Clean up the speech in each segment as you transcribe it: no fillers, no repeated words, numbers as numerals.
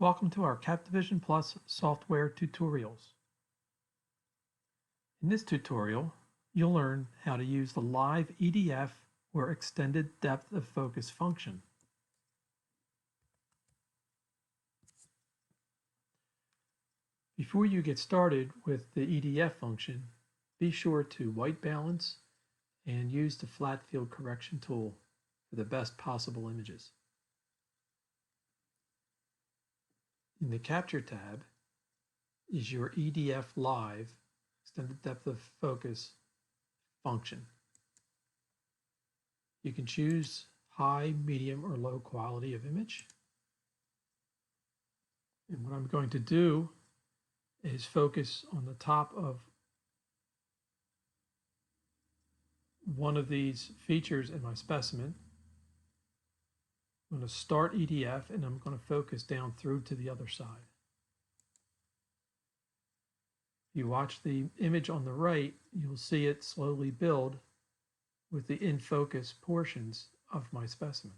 Welcome to our CaptaVision-Plus software tutorials. In this tutorial, you'll learn how to use the live EDF or extended depth of focus function. Before you get started with the EDF function, be sure to white balance and use the flat field correction tool for the best possible images. In the Capture tab is your EDF Live Extended Depth of Focus function. You can choose high, medium, or low quality of image. And what I'm going to do is focus on the top of one of these features in my specimen. I'm going to start EDF and I'm going to focus down through to the other side. If you watch the image on the right, you'll see it slowly build with the in focus portions of my specimen.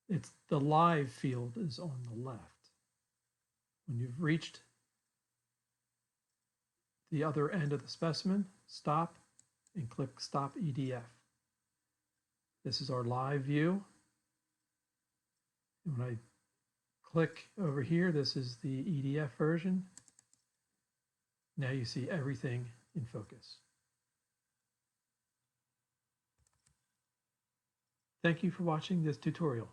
It's the live field is on the left. When you've reached the other end of the specimen, stop and click Stop EDF. This is our live view. And when I click over here, this is the EDF version. Now you see everything in focus. Thank you for watching this tutorial.